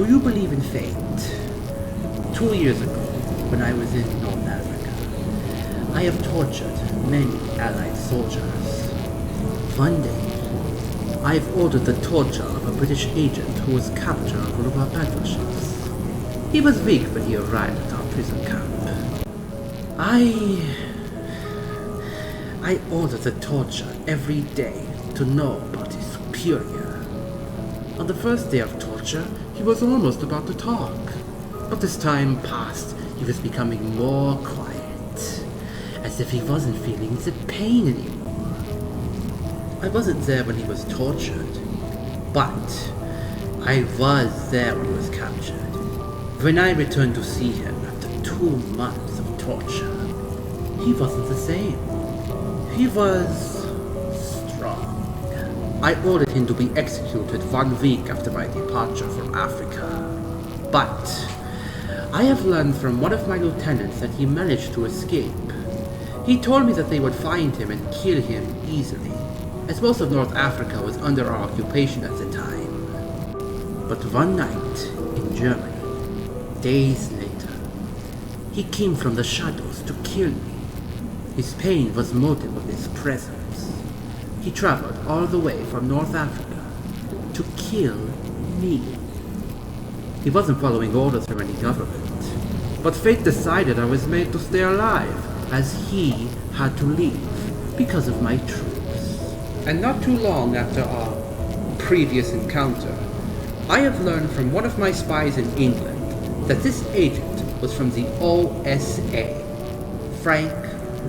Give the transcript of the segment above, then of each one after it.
Do you believe in fate? 2 years ago, when I was in North Africa, I have tortured many Allied soldiers. One day, I've ordered the torture of a British agent who was captured on one of our battleships. He was weak when he arrived at our prison camp. I ordered the torture every day to know about his superior. On the first day of torture, he was almost about to talk. But as time passed, he was becoming more quiet, as if he wasn't feeling the pain anymore. I wasn't there when he was tortured, but I was there when he was captured. When I returned to see him after 2 months of torture, he wasn't the same. He was strong. I ordered him to be executed 1 week after my departure from Africa. But I have learned from one of my lieutenants that he managed to escape. He told me that they would find him and kill him easily, as most of North Africa was under our occupation at the time. But one night in Germany, days later, he came from the shadows to kill me. His pain was motive of his presence. He traveled all the way from North Africa to kill me. He wasn't following orders from any government, but fate decided I was made to stay alive, as he had to leave because of my troops. And not too long after our previous encounter, I have learned from one of my spies in England that this agent was from the OSA, Frank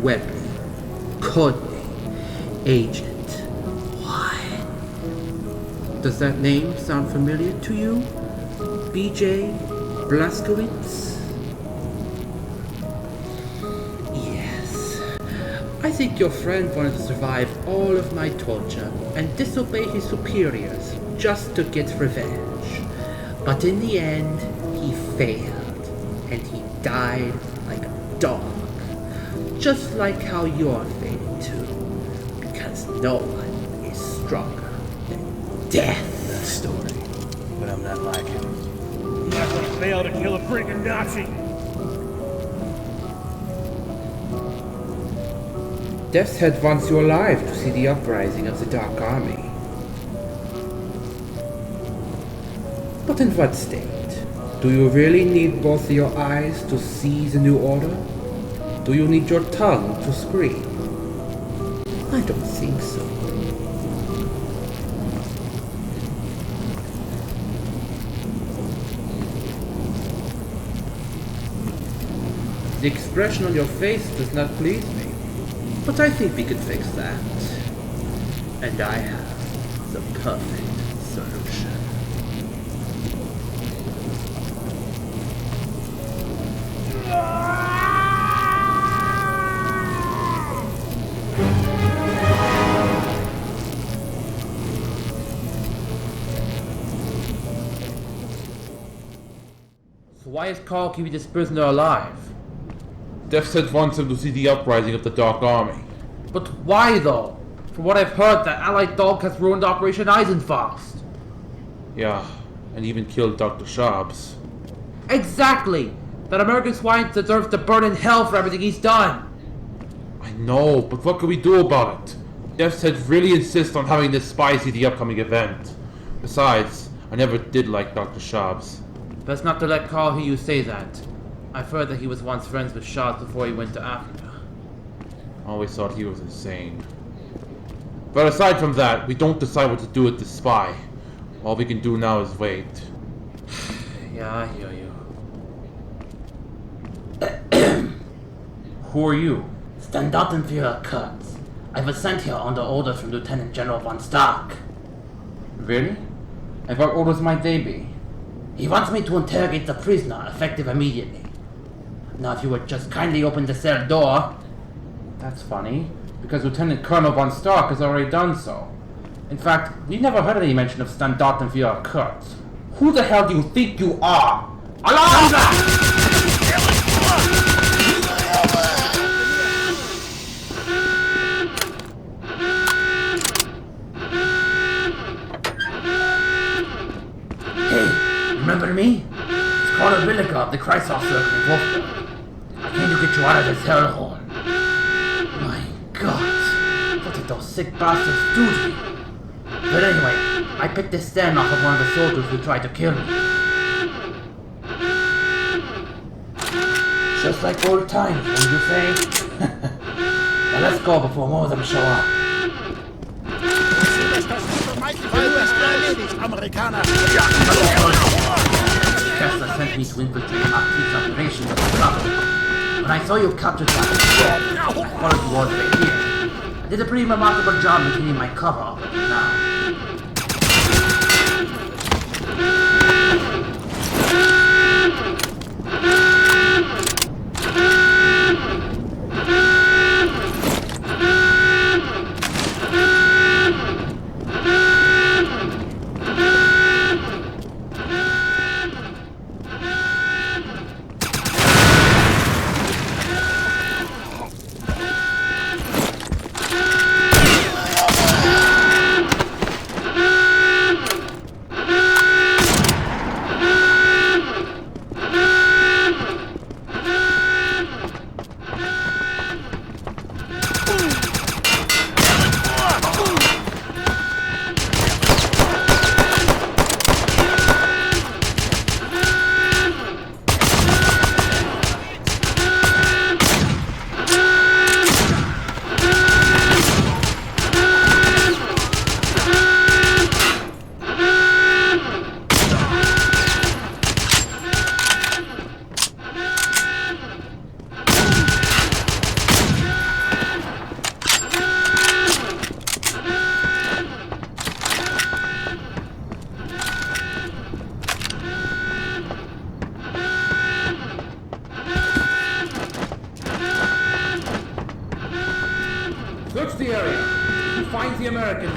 Webley, codename Agent One. Does that name sound familiar to you, BJ Blazkowicz? Yes. I think your friend wanted to survive all of my torture and disobey his superiors just to get revenge. But in the end, he failed, and he died like a dog. Just like how you're fated too, because no one is stronger than death. That story, but I'm not like him. I'm not gonna fail to kill a freaking Nazi! Death's Head wants you alive to see the uprising of the Dark Army. But in what state? Do you really need both your eyes to see the new order? Do you need your tongue to scream? I don't think so. The expression on your face does not please me, but I think we can fix that. And I have the perfect solution. So why is Carl keeping this prisoner alive? Death's Head wants him to see the uprising of the Dark Army. But why though? From what I've heard, that Allied dog has ruined Operation Eisenfast. Yeah, and even killed Dr. Shabs. Exactly! That American swine deserves to burn in hell for everything he's done! I know, but what can we do about it? Death's Head really insists on having this spy see the upcoming event. Besides, I never did like Dr. Shabs. Best not to let Carl hear you say that. I've heard that he was once friends with Shabs before he went to Africa. I always thought he was insane. But aside from that, we don't decide what to do with this spy. All we can do now is wait. Yeah, I hear you. Who are you? Standartenführer Kurtz. I was sent here under orders from Lieutenant General von Stark. Really? And what orders might they be? He wants me to interrogate the prisoner, effective immediately. Now, if you would just kindly open the cell door. That's funny, because Lieutenant Colonel von Stark has already done so. In fact, we've never heard any mention of Standartenführer Kurtz. Who the hell do you think you are? Alarm! Remember me? It's Colonel Villiger of the Kreishof Circle in Wolfenstein. I came to get you out of this hellhole. My God, what did those sick bastards do to me? But anyway, I picked this stand off of one of the soldiers who tried to kill me. Just like old times, wouldn't you say? Now let's go before more of them show up. Kessler sent me to infiltrate Marquis' operations at the club. When I saw you captured that, I followed you all the way here. I did a pretty remarkable job maintaining my cover up until now. Search the area. Who finds the American?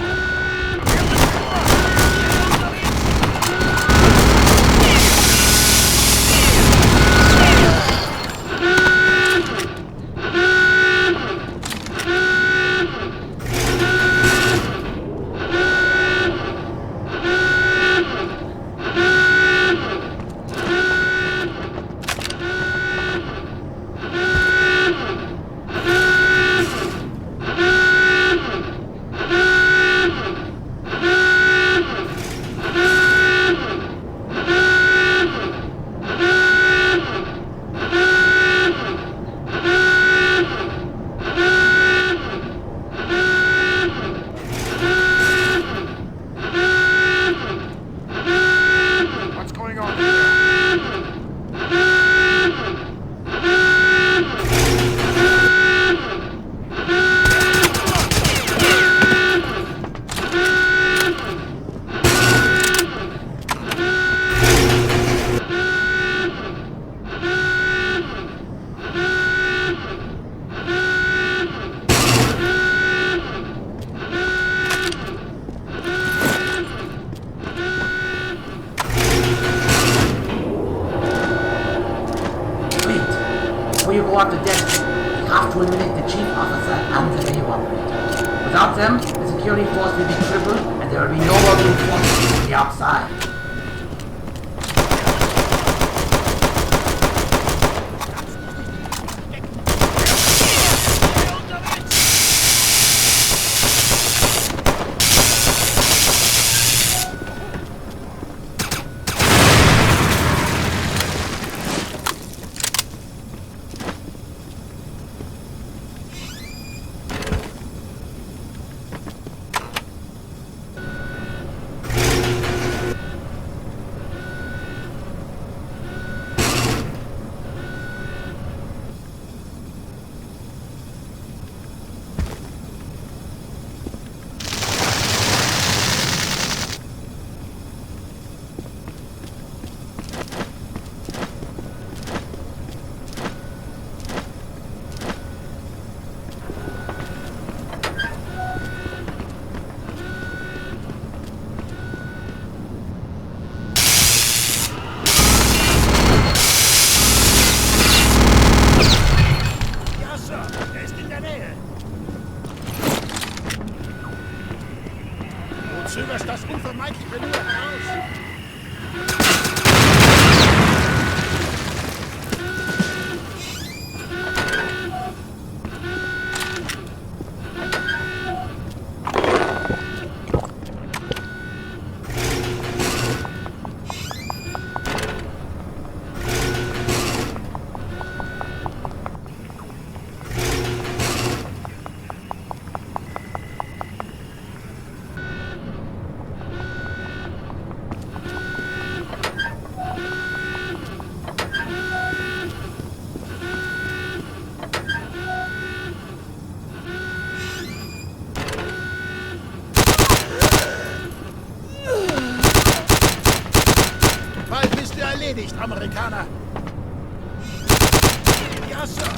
Before you go out to death, you have to eliminate the chief officer and the radio operator. Without them, the security force will be crippled and there will be no more reinforcements from the outside. Erledigt, Amerikaner! Ja, Sir!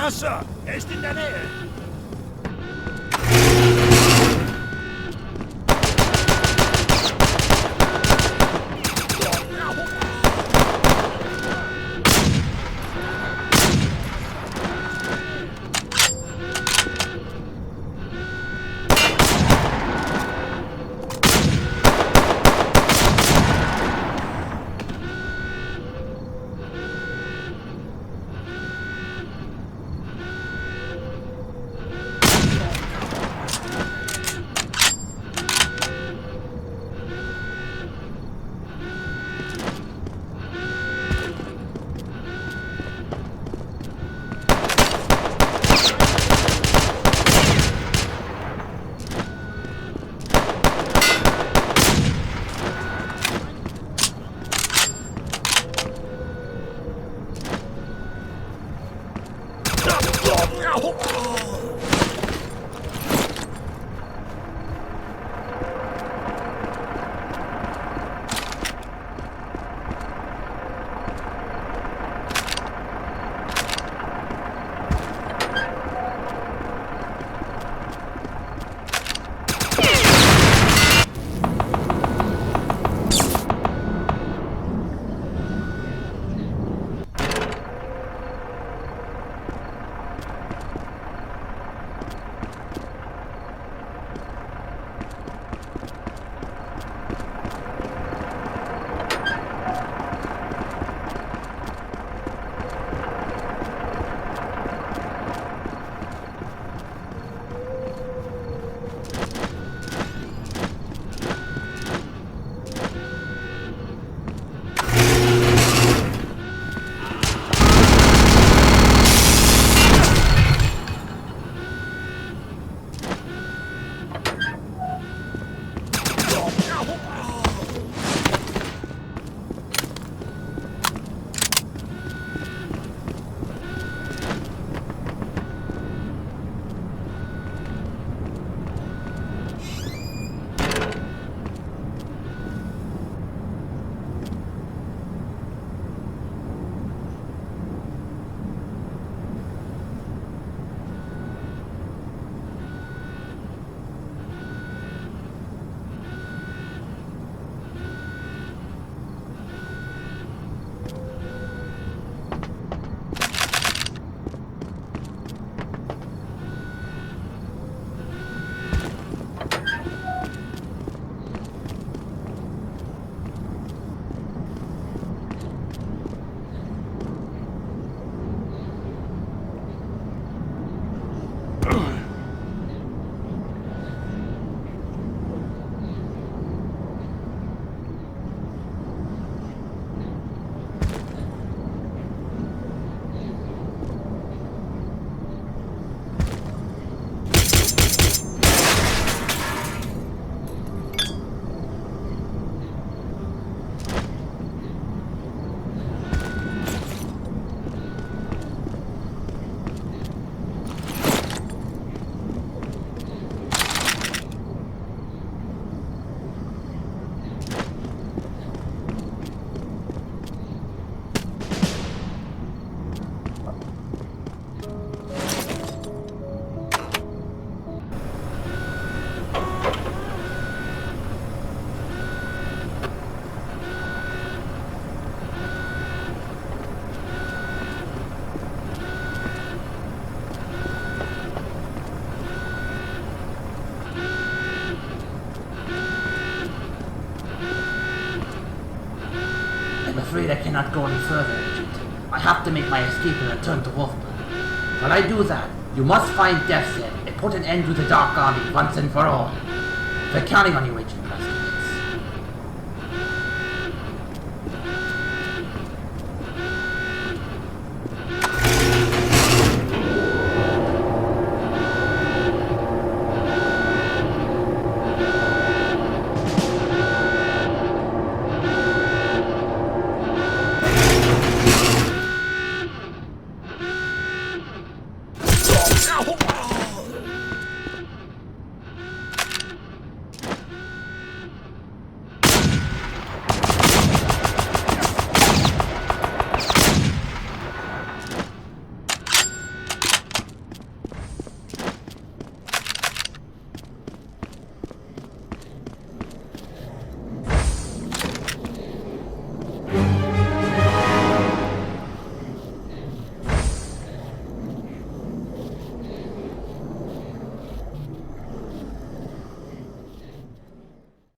Ja, Sir. Er ist in der Nähe. afraid I cannot go any further, Agent. I have to make my escape and return to Wolfenstein. While I do that, you must find Death's Head and put an end to the Dark Army once and for all. We're counting on you, Agent Preston.